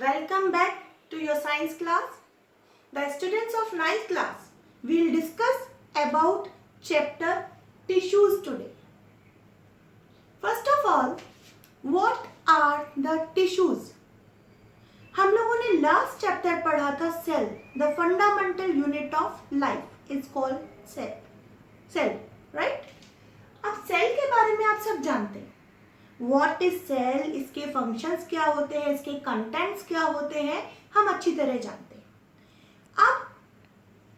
Welcome back to your science class. The students of 9th class will discuss about chapter tissues today. First of all, what are the tissues? हम लोगों ने last chapter पढ़ा था cell. The fundamental unit of life is called cell, right? अब cell के बारे में आप सब जानते हैं. व्हाट इज सेल, इसके फंक्शंस क्या होते हैं, इसके कंटेंट्स क्या होते हैं, हम अच्छी तरह जानते हैं. अब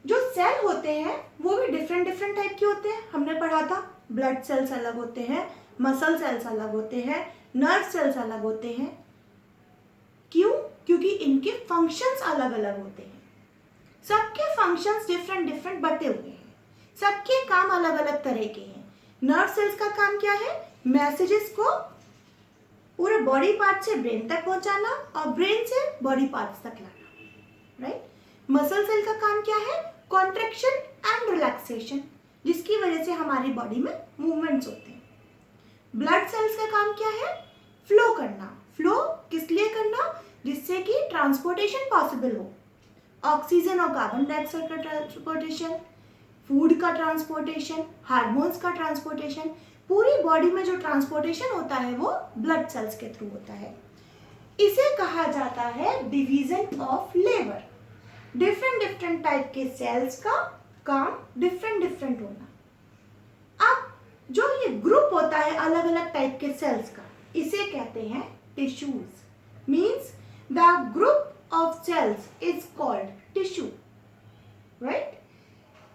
जो सेल होते हैं वो भी डिफरेंट टाइप के होते हैं. हमने पढ़ा था ब्लड सेल्स अलग होते हैं, मसल सेल्स अलग होते हैं, नर्व सेल्स अलग होते हैं. क्यों? क्योंकि इनके फंक्शंस अलग अलग होते हैं. सबके फंक्शंस डिफरेंट बटे हुए हैं. सबके काम अलग अलग तरह के हैं. नर्व सेल्स का काम क्या है? मैसेजेस को पूरे बॉडी पार्ट से ब्रेन तक पहुंचाना और ब्रेन से बॉडी पार्ट्स तक लाना, राइट? मसल सेल का काम क्या है? कॉन्ट्रैक्शन एंड रिलैक्सेशन, जिसकी वजह से हमारी बॉडी में मूवमेंट्स होते हैं. ब्लड सेल्स का काम क्या है? फ्लो करना. फ्लो किस लिए करना? जिससे कि ट्रांसपोर्टेशन पॉसिबल हो. ऑक्सीजन और कार्बन डाइऑक्साइड का ट्रांसपोर्टेशन, फूड का ट्रांसपोर्टेशन, हार्मोन्स का ट्रांसपोर्टेशन, पूरी बॉडी में जो ट्रांसपोर्टेशन होता है वो ब्लड सेल्स के थ्रू होता है. इसे कहा जाता है division of labour. Different type के सेल्स का काम डिफरेंट होना. अब जो ये ग्रुप होता है अलग अलग टाइप के सेल्स का, इसे कहते हैं tissues. Means the group of cells is called tissue, right?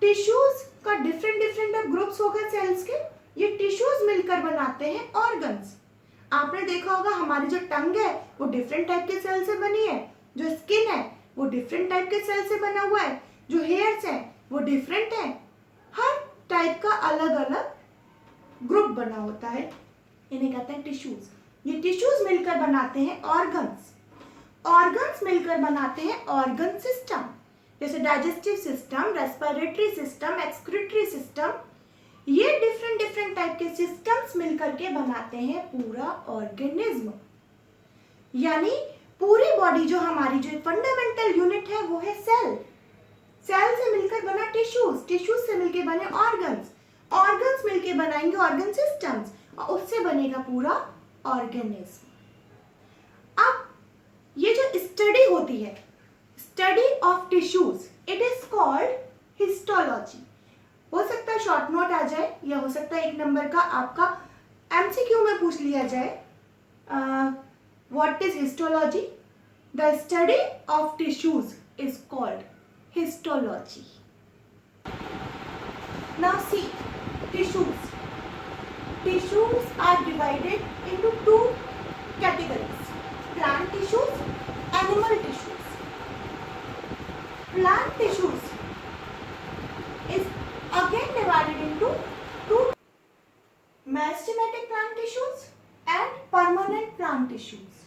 Tissues का डिफरेंट ग्रुप्स हो गए सेल्स के. ये टिश्यूज मिलकर बनाते हैं ऑर्गन्स. आपने देखा होगा हमारी जो टंग है वो डिफरेंट टाइप के सेल से बनी है. जो स्किन है वो डिफरेंट टाइप के सेल से बना हुआ है. जो हेयर्स है वो डिफरेंट है. हर टाइप का अलग अलग ग्रुप बना होता है. इन्हें कहते हैं टिश्यूज. ये टिश्यूज मिलकर बनाते हैं ऑर्गन्स. ऑर्गन्स मिलकर बनाते हैं ऑर्गन सिस्टम, जैसे digestive system, respiratory system, excretory system. ये डिफरेंट टाइप के सिस्टम्स मिलकर के बनाते हैं पूरा ऑर्गेनिज्म. यानी पूरी बॉडी जो हमारी जो फंडामेंटल यूनिट है वो है सेल. सेल से मिलकर बना टिश्यूज, टिश्यूज से मिलकर बने ऑर्गन्स, ऑर्गन्स मिलकर बनाएंगे ऑर्गन सिस्टम्स और उससे बनेगा पूरा ऑर्गेनिज्म. अब ये जो स्टडी होती है, study of tissues, it is called histology. हो सकता है शॉर्ट नोट आ जाए या हो सकता है 1 नंबर का आपका एमसीक्यू में पूछ लिया जाए. What is histology? The study of tissues is called histology. Now see tissues. Tissues are divided into 2 categories: plant tissues, animal tissues. Plant tissues is again divided into 2: meristematic plant tissues and permanent plant tissues.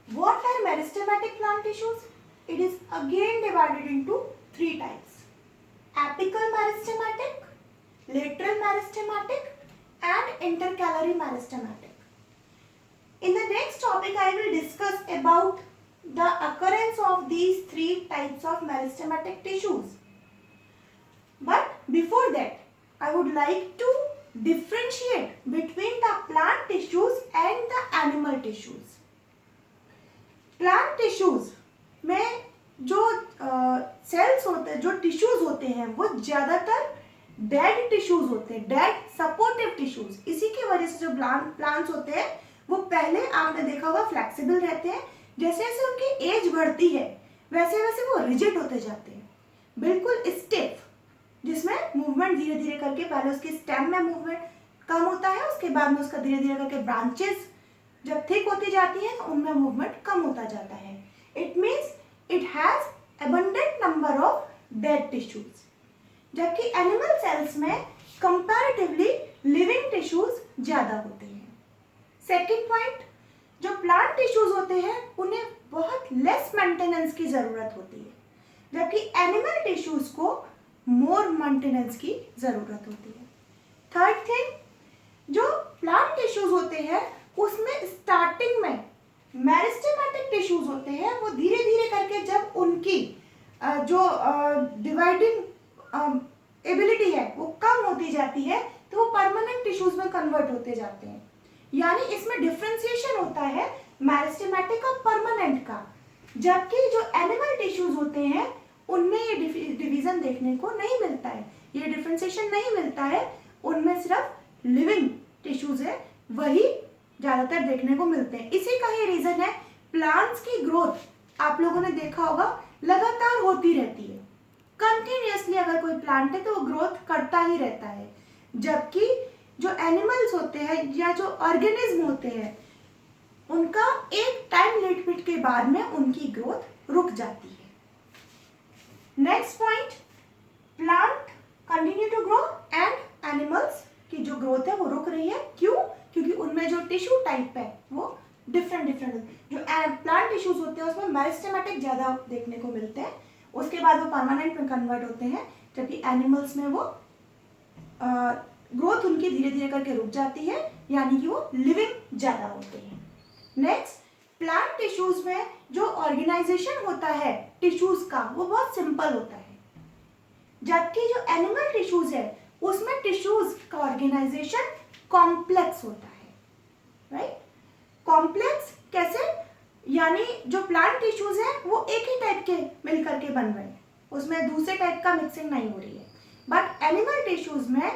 What are meristematic plant tissues? It is again divided into 3 types: apical meristematic, lateral meristematic and intercalary meristematic. In the next topic, I will discuss about the occurrence of these 3 types of meristematic tissues. But before that, I would like to differentiate between the plant tissues and the animal tissues. Plant tissues में जो cells होते हैं, जो tissues होते हैं, वो ज़्यादातर dead tissues होते हैं, dead supportive tissues. इसी की वजह से जो plants होते हैं वो पहले आपने देखा होगा फ्लेक्सिबल रहते हैं. जैसे जैसे उनकी एज बढ़ती है वैसे वैसे वो रिजिड होते जाते हैं, बिल्कुल स्टिफ, जिसमें मूवमेंट धीरे धीरे करके पहले उसकी स्टेम में मूवमेंट कम होता है, उसके बाद में उसका धीरे धीरे करके ब्रांचेस जब थिक होती जाती हैं तो उनमें मूवमेंट कम होता जाता है. It means it has abundant number of dead tissues. जबकि एनिमल सेल्स में कंपैरेटिवली लिविंग टिश्यूज ज्यादा होते हैं. सेकेंड पॉइंट, जो प्लांट टिश्यूज होते हैं उन्हें बहुत लेस मेंटेनेंस की जरूरत होती है, जबकि एनिमल टिश्यूज को मोर मेंटेनेंस की जरूरत होती है. थर्ड थिंग, जो प्लांट टिश्यूज होते हैं उसमें स्टार्टिंग में मेरिस्टेमेटिक टिश्यूज होते हैं वो धीरे धीरे करके जब उनकी जो डिवाइडिंग एबिलिटी है वो कम होती जाती है तो वो परमानेंट टिश्यूज में कन्वर्ट होते जाते हैं। यानी इसमें डिफरेंशिएशन होता है मेरिस्टेमेटिक और परमानेंट का, जबकि जो एनिमल टिश्यूज होते हैं उनमें ये डिवीजन देखने को नहीं मिलता है, ये डिफरेंशिएशन नहीं मिलता है। उनमें सिर्फ लिविंग टिश्यूज है वही ज्यादातर देखने को मिलते हैं। इसी का ही रीजन है प्लांट्स की ग्रोथ आप लोगों ने देखा होगा लगातार होती रहती है, कंटिन्यूअसली अगर कोई प्लांट है तो वो ग्रोथ करता ही रहता है, जबकि जो एनिमल्स होते हैं या जो ऑर्गेनिज्म होते हैं उनका एक टाइम लिमिट के बाद में उनकी ग्रोथ रुक जाती है। Next point, plant continue to grow and animals की जो ग्रोथ है वो रुक रही है। क्यों? क्योंकि उनमें जो टिश्यू टाइप है वो डिफरेंट जो प्लांट टिश्यूज होते हैं उसमें मेरिस्टेमेटिक ज्यादा देखने को मिलते हैं, उसके बाद वो परमानेंट में कन्वर्ट होते हैं, जबकि एनिमल्स में वो ग्रोथ उनकी धीरे धीरे करके रुक जाती है, यानी कि वो लिविंग ज्यादा होते हैं। नेक्स्ट, प्लांट टिश्यूज में जो ऑर्गेनाइजेशन होता है टिश्यूज का वो बहुत सिंपल होता है, जबकि जो एनिमल टिश्यूज है उसमें टिश्यूज का ऑर्गेनाइजेशन कॉम्प्लेक्स होता है, राइट। कॉम्प्लेक्स कैसे? यानी जो प्लांट टिश्यूज है वो एक ही टाइप के मिल करके बन रहे हैं, उसमें दूसरे टाइप का मिक्सिंग नहीं हो रही है। बट एनिमल टिश्यूज में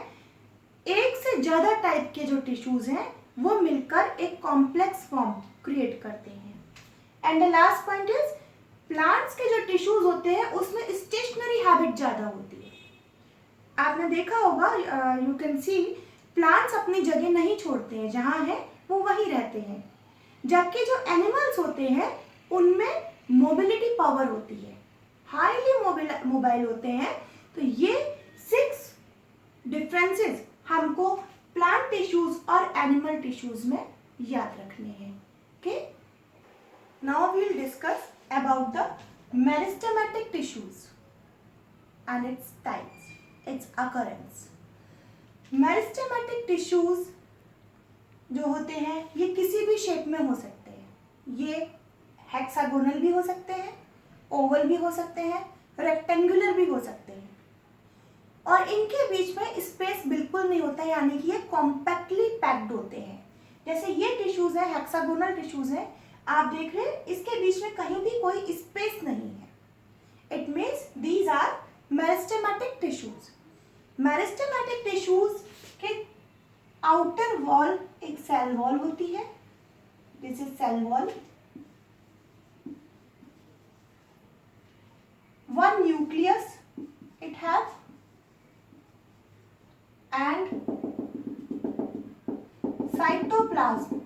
एक से ज्यादा टाइप के जो टिश्यूज हैं वो मिलकर एक कॉम्प्लेक्स फॉर्म क्रिएट करते हैं। And the last point is, plants के जो टिश्यूज होते हैं उसमें स्टेशनरी हैबिट ज्यादा होती है। आपने देखा होगा, यू कैन सी प्लांट्स अपनी जगह नहीं छोड़ते हैं, जहां है वो वहीं रहते हैं, जबकि जो एनिमल्स होते हैं उनमें मोबिलिटी पावर होती है, हाईली मोबाइल होते हैं। तो ये 6 डिफरेंसेस हमको प्लांट टिश्यूज और एनिमल टिश्यूज में याद रखने हैं। Okay, now we will discuss about the meristematic tissues and its types, its occurrence. Meristematic tissues जो होते हैं ये किसी भी शेप में हो सकते हैं, ये हेक्सागोनल भी हो सकते हैं, ओवल भी हो सकते हैं, रेक्टेंगुलर भी हो सकते हैं, और इनके बीच में स्पेस बिल्कुल नहीं होता है, यानी कि ये कॉम्पैक्टली पैक्ड होते हैं। जैसे ये टिश्यूज है, हेक्सागोनल टिश्यूज है, आप देख रहे हैं इसके बीच में कहीं भी कोई स्पेस नहीं है। It means these are meristematic tissues. Meristematic tissues के आउटर वॉल एक सेल वॉल होती है, this is cell wall, one nucleus it have and cytoplasm.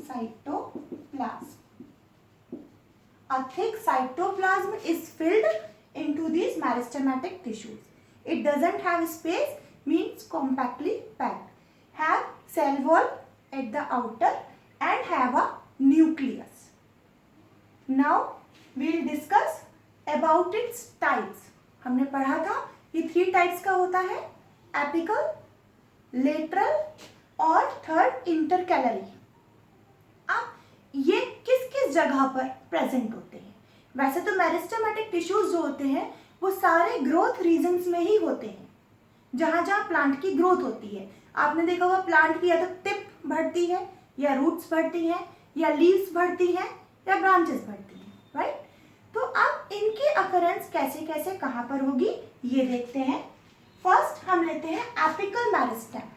Cytoplasm. A thick cytoplasm is filled into these meristematic tissues. It doesn't have space, means compactly packed. Have cell wall at the outer and have a nucleus. Now we will discuss about its types. हमने पढ़ा था ये 3 types का होता है, apical, lateral और third intercalary. अब ये किस किस जगह पर प्रेजेंट होते हैं? वैसे तो मेरिस्टेमेटिक टिश्यूज जो होते हैं वो सारे ग्रोथ रीजन्स में ही होते हैं, जहां जहां प्लांट की ग्रोथ होती है। आपने देखा होगा प्लांट की या तो टिप बढ़ती है, या रूट्स बढ़ती हैं, या लीव्स बढ़ती हैं, या ब्रांचेस बढ़ती हैं, राइट। तो अब इनकी अकरेंस कैसे कैसे कहां पर होगी ये देखते हैं। फर्स्ट हम लेते हैं एपिकल मेरिस्टेम।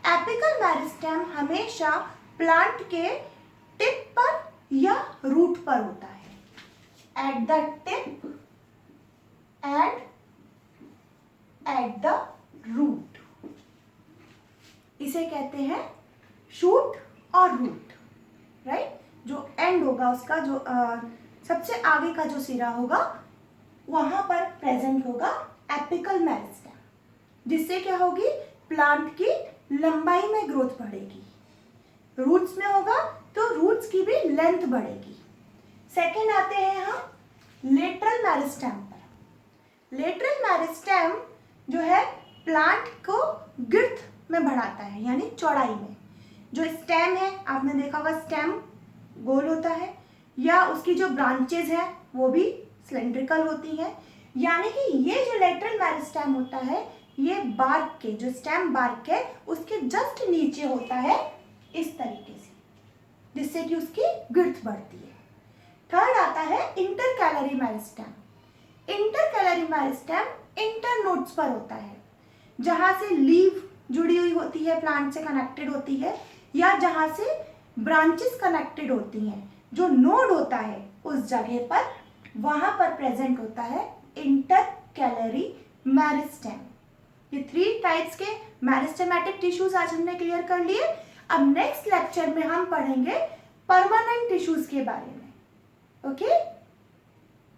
एपिकल मेरिस्टेम हमेशा प्लांट के टिप पर या रूट पर होता है, at the tip and at the root. इसे कहते हैं शूट और रूट, राइट। जो एंड होगा उसका, जो सबसे आगे का जो सिरा होगा वहां पर प्रेजेंट होगा एपिकल मेरिस्टेम, जिससे क्या होगी, प्लांट की लंबाई में ग्रोथ बढ़ेगी। रूट्स में होगा तो रूट्स की भी लेंथ बढ़ेगी। सेकेंड आते हैं हम लेटरल मेरिस्टेम पर। लेटरल मेरिस्टेम जो है प्लांट को गिर्थ में बढ़ाता है, यानी चौड़ाई में। जो स्टेम है, आपने देखा होगा स्टेम गोल होता है, या उसकी जो ब्रांचेज है वो भी सिलेंड्रिकल होती हैं। यानी कि ये जो लेटरल मेरिस्टेम होता है, ये बार्क के, जो स्टेम बार्क है उसके जस्ट नीचे होता है इस तरीके से, जिससे कि उसकी गिर्थ बढ़ती है। थर्ड आता है intercalary meristem. Intercalary meristem internodes पर होता है, जहां से लीफ जुड़ी हुई होती है, प्लांट से कनेक्टेड होती है, या जहां से ब्रांचेस कनेक्टेड होती हैं, जो नोड होता है उस जगह पर, वहां पर प्रेजेंट होता है इंटरकैलरी मेरिस्टेम। ये 3 टाइप्स के मेरिस्टेमेटिक टिश्यूज आज हमने क्लियर कर लिए। अब नेक्स्ट लेक्चर में हम पढ़ेंगे परमानेंट टिश्यूज के बारे में। ओके